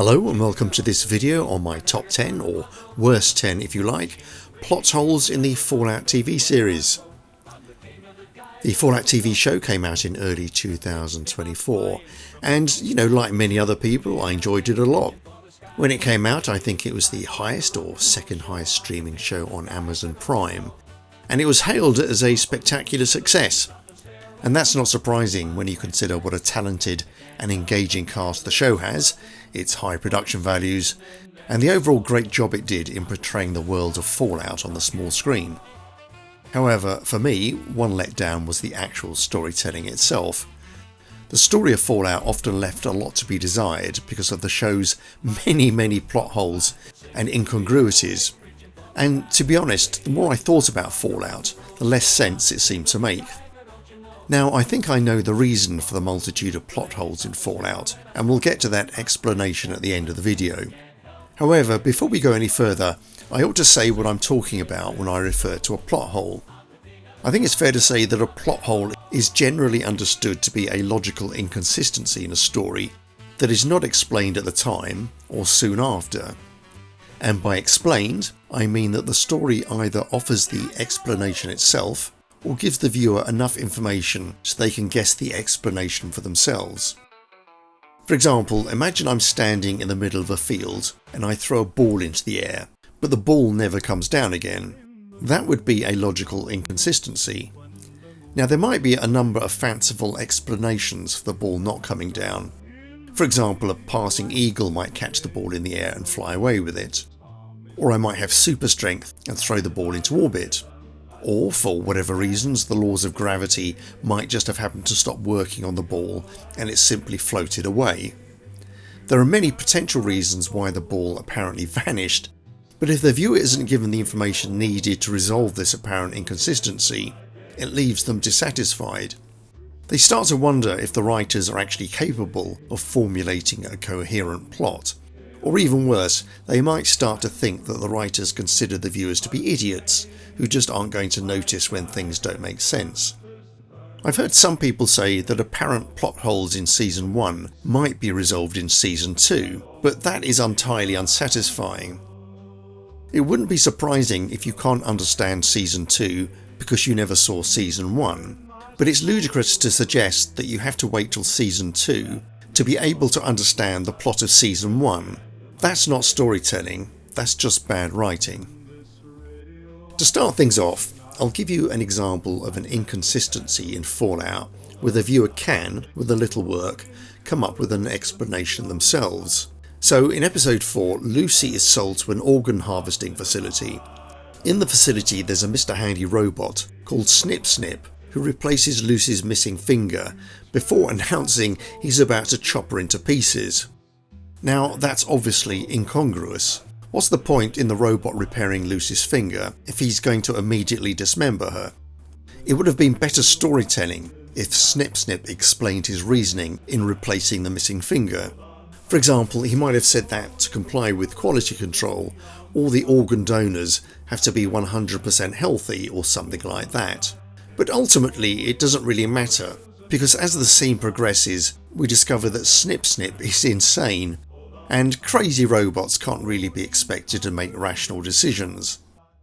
Hello and welcome to this video on my top 10, or worst 10 if you like, plot holes in the Fallout TV series. The Fallout TV show came out in early 2024 and, like many other people, I enjoyed it a lot. When it came out, I think it was the highest or second highest streaming show on Amazon Prime, and it was hailed as a spectacular success. And that's not surprising when you consider what a talented and engaging cast the show has, its high production values, and the overall great job it did in portraying the world of Fallout on the small screen. However, for me, one letdown was the actual storytelling itself. The story of Fallout often left a lot to be desired because of the show's many plot holes and incongruities. And to be honest, the more I thought about Fallout, the less sense it seemed to make. Now, I think I know the reason for the multitude of plot holes in Fallout, and we'll get to that explanation at the end of the video. However, before we go any further, I ought to say what I'm talking about when I refer to a plot hole. I think it's fair to say that a plot hole is generally understood to be a logical inconsistency in a story that is not explained at the time or soon after. And by explained, I mean that the story either offers the explanation itself or gives the viewer enough information so they can guess the explanation for themselves. For example, imagine I'm standing in the middle of a field and I throw a ball into the air, but the ball never comes down again. That would be a logical inconsistency. Now, there might be a number of fanciful explanations for the ball not coming down. For example, a passing eagle might catch the ball in the air and fly away with it. Or I might have super strength and throw the ball into orbit. Or, for whatever reasons, the laws of gravity might just have happened to stop working on the ball and it simply floated away. There are many potential reasons why the ball apparently vanished, but if the viewer isn't given the information needed to resolve this apparent inconsistency, it leaves them dissatisfied. They start to wonder if the writers are actually capable of formulating a coherent plot. Or even worse, they might start to think that the writers consider the viewers to be idiots who just aren't going to notice when things don't make sense. I've heard some people say that apparent plot holes in Season 1 might be resolved in Season 2, but that is entirely unsatisfying. It wouldn't be surprising if you can't understand Season 2 because you never saw Season 1, but it's ludicrous to suggest that you have to wait till Season 2 to be able to understand the plot of Season 1. That's not storytelling, that's just bad writing. To start things off, I'll give you an example of an inconsistency in Fallout where the viewer can, with a little work, come up with an explanation themselves. So in episode 4, Lucy is sold to an organ harvesting facility. In the facility there's a Mr. Handy robot called Snip Snip who replaces Lucy's missing finger before announcing he's about to chop her into pieces. Now, that's obviously incongruous. What's the point in the robot repairing Lucy's finger if he's going to immediately dismember her? It would have been better storytelling if Snip Snip explained his reasoning in replacing the missing finger. For example, he might have said that to comply with quality control, all the organ donors have to be 100% healthy or something like that. But ultimately, it doesn't really matter, because as the scene progresses, we discover that Snip Snip is insane, and crazy robots can't really be expected to make rational decisions.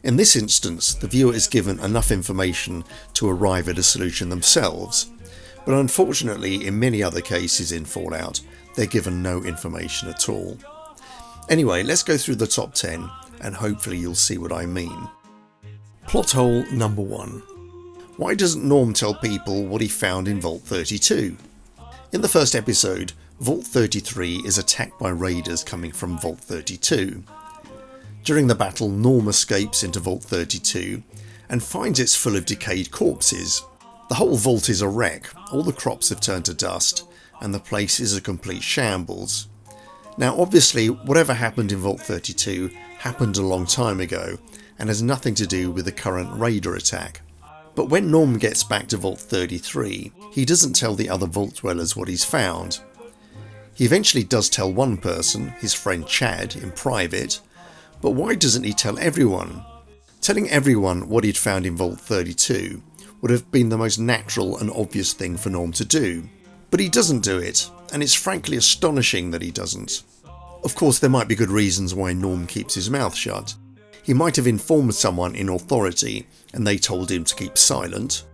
In this instance, the viewer is given enough information to arrive at a solution themselves, but unfortunately in many other cases in Fallout, they're given no information at all. Anyway, let's go through the top 10, and hopefully you'll see what I mean. Plot hole number 1. Why doesn't Norm tell people what he found in Vault 32? In the first episode, Vault 33 is attacked by raiders coming from Vault 32. During the battle, Norm escapes into Vault 32 and finds it's full of decayed corpses. The whole vault is a wreck, all the crops have turned to dust, and the place is a complete shambles. Now obviously, whatever happened in Vault 32 happened a long time ago and has nothing to do with the current raider attack. But when Norm gets back to Vault 33, he doesn't tell the other Vault dwellers what he's found. He eventually does tell one person, his friend Chad, in private, but why doesn't he tell everyone? Telling everyone what he'd found in Vault 32 would have been the most natural and obvious thing for Norm to do, but he doesn't do it, and it's frankly astonishing that he doesn't. Of course, there might be good reasons why Norm keeps his mouth shut. He might have informed someone in authority and they told him to keep silent.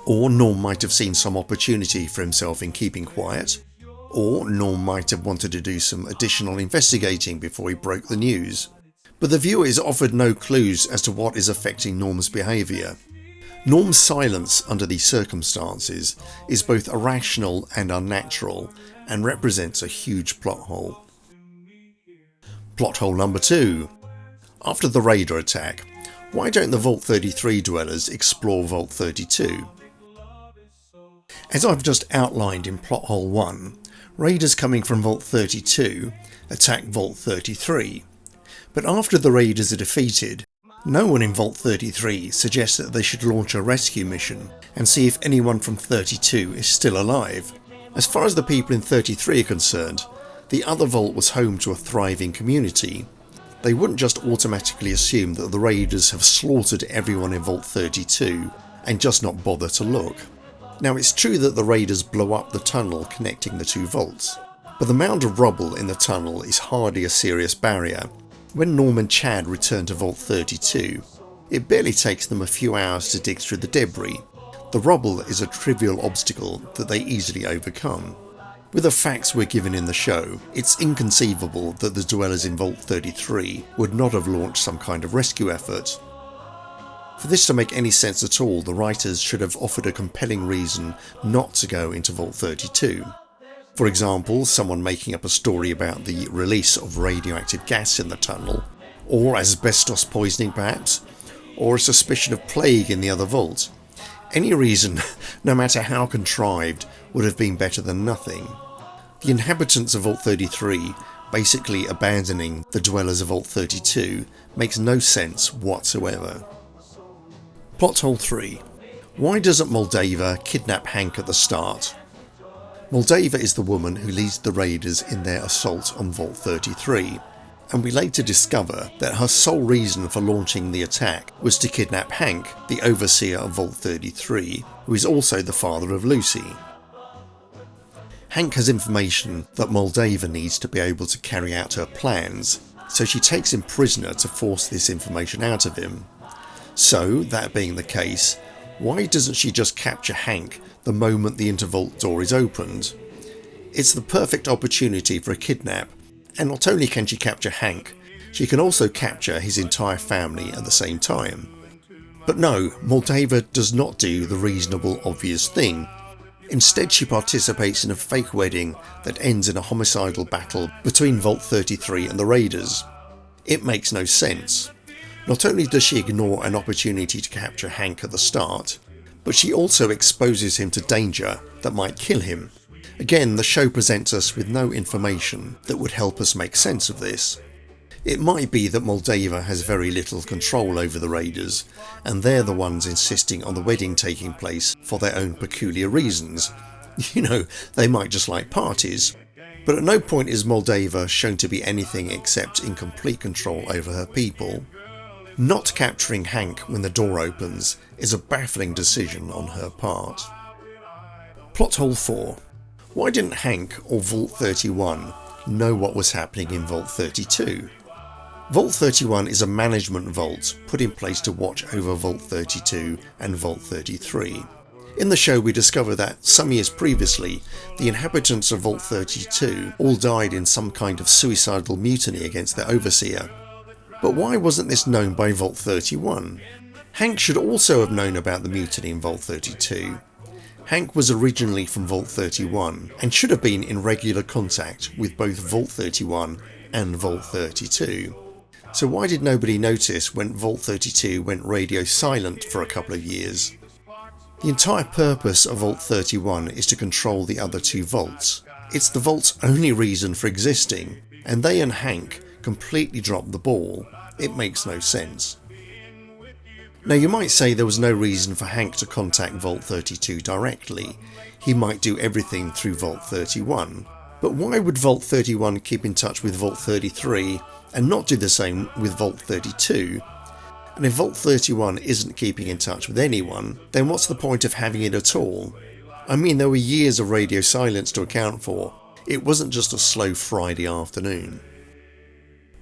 Or Norm might have seen some opportunity for himself in keeping quiet. Or Norm might have wanted to do some additional investigating before he broke the news. But the viewer is offered no clues as to what is affecting Norm's behaviour. Norm's silence under these circumstances is both irrational and unnatural and represents a huge plot hole. Plot hole number 2. After the raider attack, why don't the Vault 33 dwellers explore Vault 32? As I've just outlined in plot hole 1, raiders coming from Vault 32 attack Vault 33. But after the raiders are defeated, no one in Vault 33 suggests that they should launch a rescue mission and see if anyone from 32 is still alive. As far as the people in 33 are concerned, the other vault was home to a thriving community. They wouldn't just automatically assume that the raiders have slaughtered everyone in Vault 32 and just not bother to look. Now, it's true that the raiders blow up the tunnel connecting the two vaults, but the mound of rubble in the tunnel is hardly a serious barrier. When Norm and Chad return to Vault 32, it barely takes them a few hours to dig through the debris. The rubble is a trivial obstacle that they easily overcome. With the facts we're given in the show, it's inconceivable that the dwellers in Vault 33 would not have launched some kind of rescue effort. For this to make any sense at all, the writers should have offered a compelling reason not to go into Vault 32. For example, someone making up a story about the release of radioactive gas in the tunnel, or asbestos poisoning perhaps, or a suspicion of plague in the other vault. Any reason, no matter how contrived, would have been better than nothing. The inhabitants of Vault 33 basically abandoning the dwellers of Vault 32 makes no sense whatsoever. Plot hole 3. Why doesn't Moldava kidnap Hank at the start? Moldava is the woman who leads the raiders in their assault on Vault 33, and we later discover that her sole reason for launching the attack was to kidnap Hank, the overseer of Vault 33, who is also the father of Lucy. Hank has information that Moldava needs to be able to carry out her plans, so she takes him prisoner to force this information out of him. So, that being the case, why doesn't she just capture Hank the moment the intervault door is opened? It's the perfect opportunity for a kidnap, and not only can she capture Hank, she can also capture his entire family at the same time. But no, Moldava does not do the reasonable, obvious thing. Instead, she participates in a fake wedding that ends in a homicidal battle between Vault 33 and the raiders. It makes no sense. Not only does she ignore an opportunity to capture Hank at the start, but she also exposes him to danger that might kill him. Again, the show presents us with no information that would help us make sense of this. It might be that Moldava has very little control over the raiders, and they're the ones insisting on the wedding taking place for their own peculiar reasons. You know, they might just like parties. But at no point is Moldava shown to be anything except in complete control over her people. Not capturing Hank when the door opens is a baffling decision on her part. Plot hole 4. Why didn't Hank or Vault 31 know what was happening in Vault 32? Vault 31 is a management vault put in place to watch over Vault 32 and Vault 33. In the show we discover that some years previously, the inhabitants of Vault 32 all died in some kind of suicidal mutiny against their overseer. But why wasn't this known by Vault 31? Hank should also have known about the mutiny in Vault 32. Hank was originally from Vault 31 and should have been in regular contact with both Vault 31 and Vault 32. So why did nobody notice when Vault 32 went radio silent for a couple of years? The entire purpose of Vault 31 is to control the other two vaults. It's the vault's only reason for existing, and they and Hank completely dropped the ball. It makes no sense. Now you might say there was no reason for Hank to contact Vault 32 directly. He might do everything through Vault 31. But why would Vault 31 keep in touch with Vault 33 and not do the same with Vault 32? And if Vault 31 isn't keeping in touch with anyone, then what's the point of having it at all? I mean, there were years of radio silence to account for. It wasn't just a slow Friday afternoon.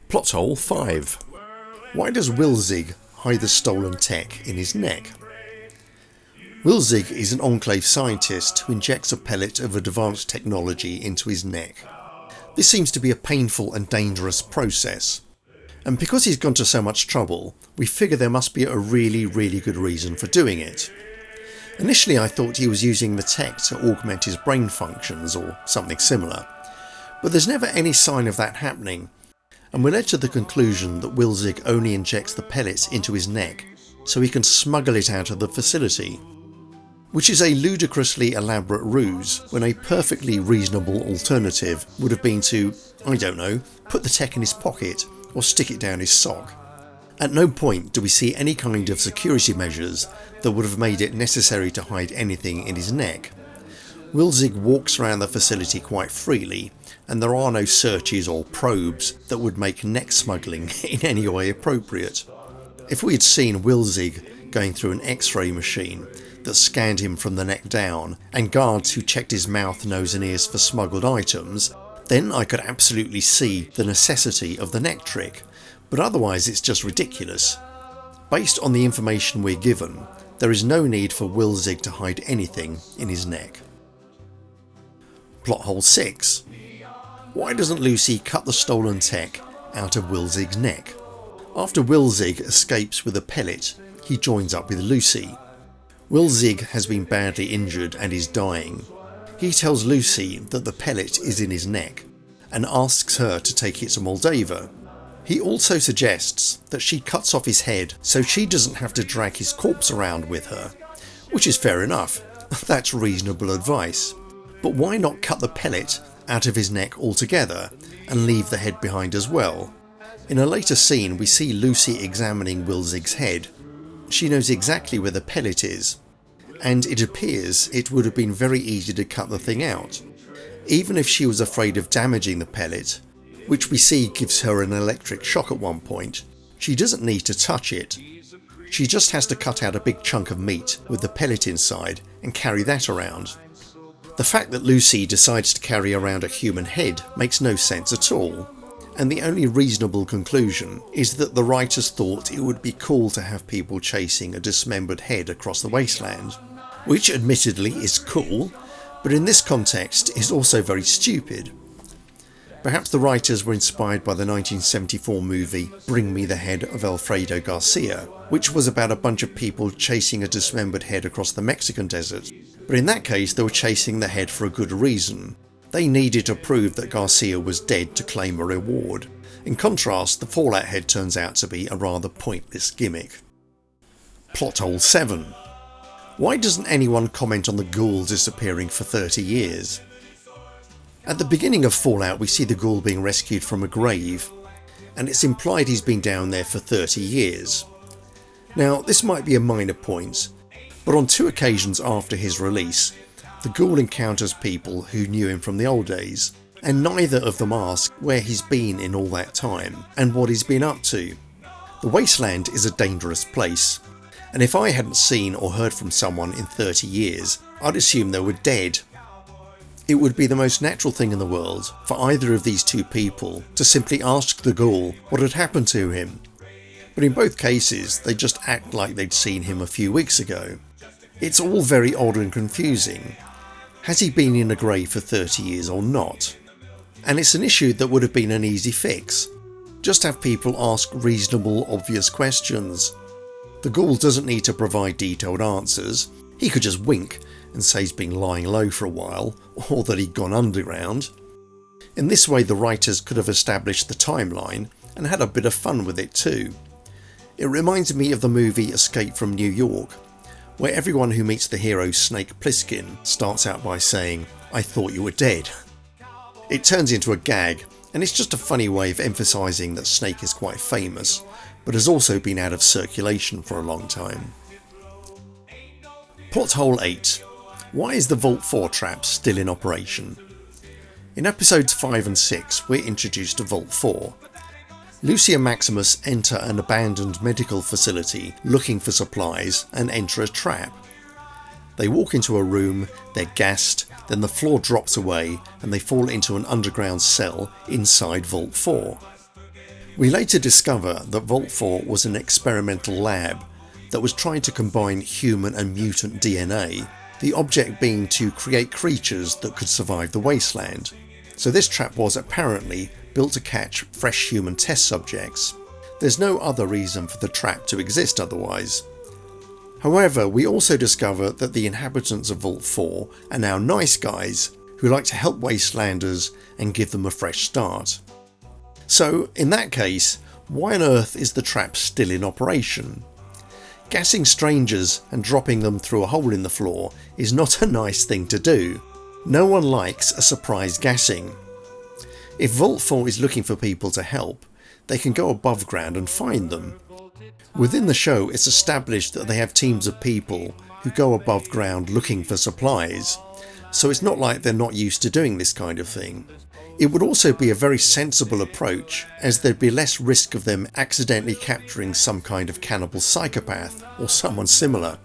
Plot hole 5. Why does Wilzig hide the stolen tech in his neck? Wilzig is an Enclave scientist who injects a pellet of advanced technology into his neck. This seems to be a painful and dangerous process. And because he's gone to so much trouble, we figure there must be a really good reason for doing it. Initially I thought he was using the tech to augment his brain functions or something similar, but there's never any sign of that happening, and we're led to the conclusion that Wilzig only injects the pellets into his neck so he can smuggle it out of the facility, which is a ludicrously elaborate ruse when a perfectly reasonable alternative would have been to, I don't know, put the tech in his pocket or stick it down his sock. At no point do we see any kind of security measures that would have made it necessary to hide anything in his neck. Wilzig walks around the facility quite freely, and there are no searches or probes that would make neck smuggling in any way appropriate. If we had seen Wilzig going through an X-ray machine that scanned him from the neck down, and guards who checked his mouth, nose and ears for smuggled items, then I could absolutely see the necessity of the neck trick, but otherwise it's just ridiculous. Based on the information we're given, there is no need for Wilzig to hide anything in his neck. Plot hole 6. Why doesn't Lucy cut the stolen tech out of Wilzig's neck? After Wilzig escapes with a pellet, he joins up with Lucy. Wilzig has been badly injured and is dying. He tells Lucy that the pellet is in his neck and asks her to take it to Moldova. He also suggests that she cuts off his head so she doesn't have to drag his corpse around with her, which is fair enough. That's reasonable advice. But why not cut the pellet out of his neck altogether and leave the head behind as well? In a later scene we see Lucy examining Wilzig's head. She knows exactly where the pellet is, and it appears it would have been very easy to cut the thing out. Even if she was afraid of damaging the pellet, which we see gives her an electric shock at one point, she doesn't need to touch it. She just has to cut out a big chunk of meat with the pellet inside and carry that around. The fact that Lucy decides to carry around a human head makes no sense at all, and the only reasonable conclusion is that the writers thought it would be cool to have people chasing a dismembered head across the wasteland, which admittedly is cool, but in this context is also very stupid. Perhaps the writers were inspired by the 1974 movie Bring Me the Head of Alfredo Garcia, which was about a bunch of people chasing a dismembered head across the Mexican desert. But in that case they were chasing the head for a good reason. They needed to prove that Garcia was dead to claim a reward. In contrast, the Fallout head turns out to be a rather pointless gimmick. Plot hole 7. Why doesn't anyone comment on the ghoul disappearing for 30 years? At the beginning of Fallout we see the ghoul being rescued from a grave, and it's implied he's been down there for 30 years. Now this might be a minor point, but on 2 occasions after his release, the ghoul encounters people who knew him from the old days, and neither of them ask where he's been in all that time and what he's been up to. The wasteland is a dangerous place, and if I hadn't seen or heard from someone in 30 years, I'd assume they were dead. It would be the most natural thing in the world for either of these 2 people to simply ask the ghoul what had happened to him, but in both cases they just act like they'd seen him a few weeks ago. It's all very odd and confusing. Has he been in a grave for 30 years or not? And it's an issue that would have been an easy fix. Just have people ask reasonable, obvious questions. The ghoul doesn't need to provide detailed answers. He could just wink and say he's been lying low for a while, or that he'd gone underground. In this way the writers could have established the timeline and had a bit of fun with it too. It reminds me of the movie Escape from New York, where everyone who meets the hero Snake Plissken starts out by saying, "I thought you were dead." It turns into a gag, and it's just a funny way of emphasising that Snake is quite famous, but has also been out of circulation for a long time. Plot hole 8. Why is the Vault 4 trap still in operation? In episodes 5 and 6 we're introduced to Vault 4. Lucy and Maximus enter an abandoned medical facility looking for supplies and enter a trap. They walk into a room, they're gassed, then the floor drops away and they fall into an underground cell inside Vault 4. We later discover that Vault 4 was an experimental lab that was trying to combine human and mutant DNA, the object being to create creatures that could survive the wasteland. So this trap was apparently built to catch fresh human test subjects. There's no other reason for the trap to exist otherwise. However, we also discover that the inhabitants of Vault 4 are now nice guys who like to help wastelanders and give them a fresh start. So, in that case, why on earth is the trap still in operation? Gassing strangers and dropping them through a hole in the floor is not a nice thing to do. No one likes a surprise gassing. If Vault 4 is looking for people to help, they can go above ground and find them. Within the show, it's established that they have teams of people who go above ground looking for supplies, so it's not like they're not used to doing this kind of thing. It would also be a very sensible approach, as there'd be less risk of them accidentally capturing some kind of cannibal psychopath or someone similar.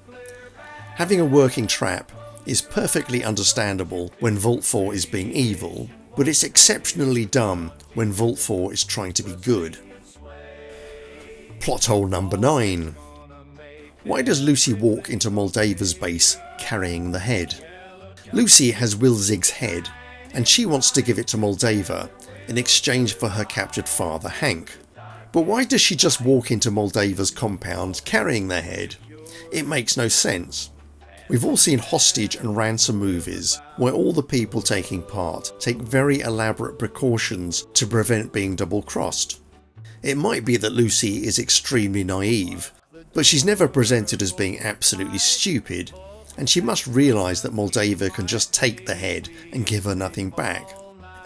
Having a working trap is perfectly understandable when Vault 4 is being evil, but it's exceptionally dumb when Vault 4 is trying to be good. Plot hole number 9. Why does Lucy walk into Moldaver's base carrying the head? Lucy has Wilzig's head, and she wants to give it to Moldaver in exchange for her captured father Hank. But why does she just walk into Moldaver's compound carrying their head? It makes no sense. We've all seen hostage and ransom movies where all the people taking part take very elaborate precautions to prevent being double-crossed. It might be that Lucy is extremely naive, but she's never presented as being absolutely stupid, and she must realise that Moldaver can just take the head and give her nothing back.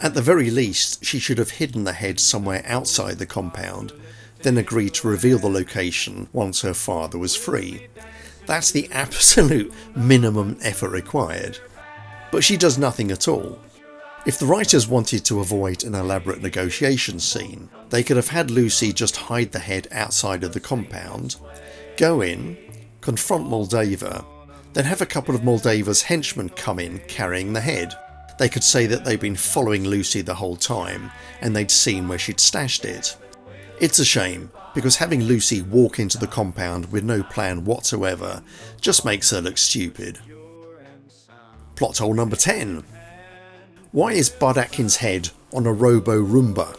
At the very least, she should have hidden the head somewhere outside the compound, then agreed to reveal the location once her father was free. That's the absolute minimum effort required. But she does nothing at all. If the writers wanted to avoid an elaborate negotiation scene, they could have had Lucy just hide the head outside of the compound, go in, confront Moldaver, then have a couple of Moldaver's henchmen come in carrying the head. They could say that they'd been following Lucy the whole time and they'd seen where she'd stashed it. It's a shame, because having Lucy walk into the compound with no plan whatsoever just makes her look stupid. Plot hole number 10. Why is Bud Atkins' head on a Robo-Roomba?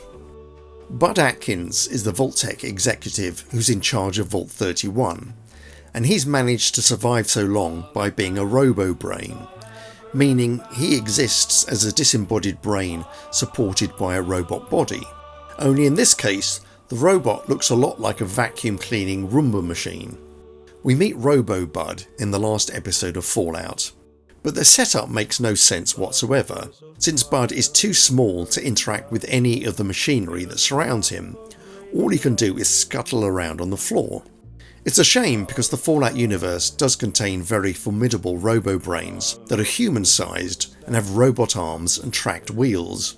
Bud Atkins is the Vault-Tec executive who's in charge of Vault 31, and he's managed to survive so long by being a robo-brain, meaning he exists as a disembodied brain supported by a robot body. Only in this case, the robot looks a lot like a vacuum cleaning Roomba machine. We meet Robo-Bud in the last episode of Fallout, but the setup makes no sense whatsoever, since Bud is too small to interact with any of the machinery that surrounds him. All he can do is scuttle around on the floor. It's a shame because the Fallout universe does contain very formidable robo-brains that are human-sized and have robot arms and tracked wheels.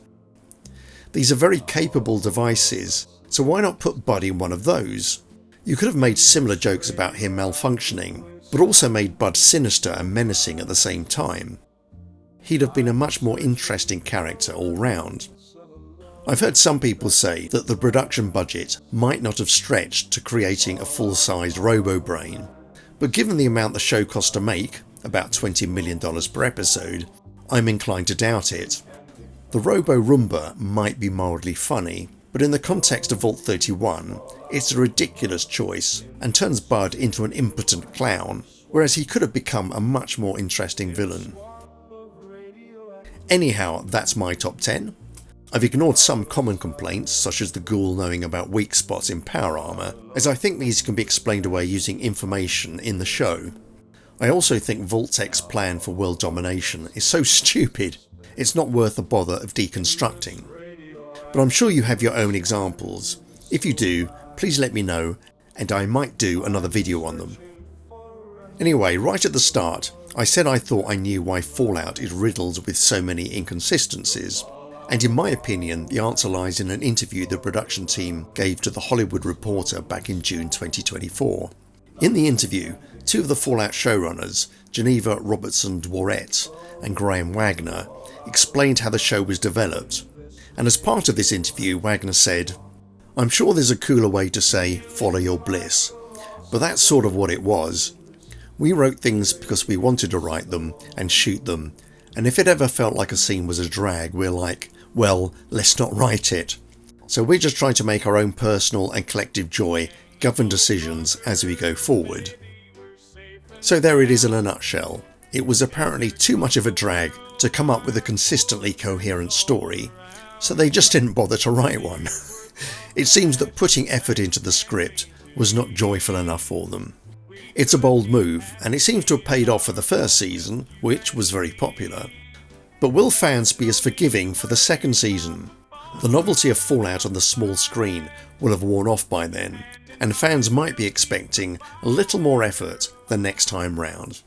These are very capable devices, so why not put Bud in one of those? You could have made similar jokes about him malfunctioning, but also made Bud sinister and menacing at the same time. He'd have been a much more interesting character all round. I've heard some people say that the production budget might not have stretched to creating a full-sized robo-brain, but given the amount the show cost to make, about $20 million per episode, I'm inclined to doubt it. The Robo-Roomba might be mildly funny, but in the context of Vault 31, it's a ridiculous choice and turns Bud into an impotent clown, whereas he could have become a much more interesting villain. Anyhow, that's my top 10. I've ignored some common complaints, such as the ghoul knowing about weak spots in power armour, as I think these can be explained away using information in the show. I also think Vault-Tec's plan for world domination is so stupid, it's not worth the bother of deconstructing. But I'm sure you have your own examples. If you do, please let me know, and I might do another video on them. Anyway, right at the start, I said I thought I knew why Fallout is riddled with so many inconsistencies. And in my opinion, the answer lies in an interview the production team gave to The Hollywood Reporter back in June 2024. In the interview, two of the Fallout showrunners, Geneva Robertson-Dworet and Graham Wagner, explained how the show was developed. And as part of this interview, Wagner said, I'm sure there's a cooler way to say follow your bliss, but that's sort of what it was. We wrote things because we wanted to write them and shoot them, and if it ever felt like a scene was a drag, we're like, well, let's not write it. So we're just trying to make our own personal and collective joy govern decisions as we go forward. So there it is in a nutshell. It was apparently too much of a drag to come up with a consistently coherent story, so they just didn't bother to write one. It seems that putting effort into the script was not joyful enough for them. It's a bold move, and it seems to have paid off for the first season, which was very popular. But will fans be as forgiving for the second season? The novelty of Fallout on the small screen will have worn off by then, and fans might be expecting a little more effort the next time round.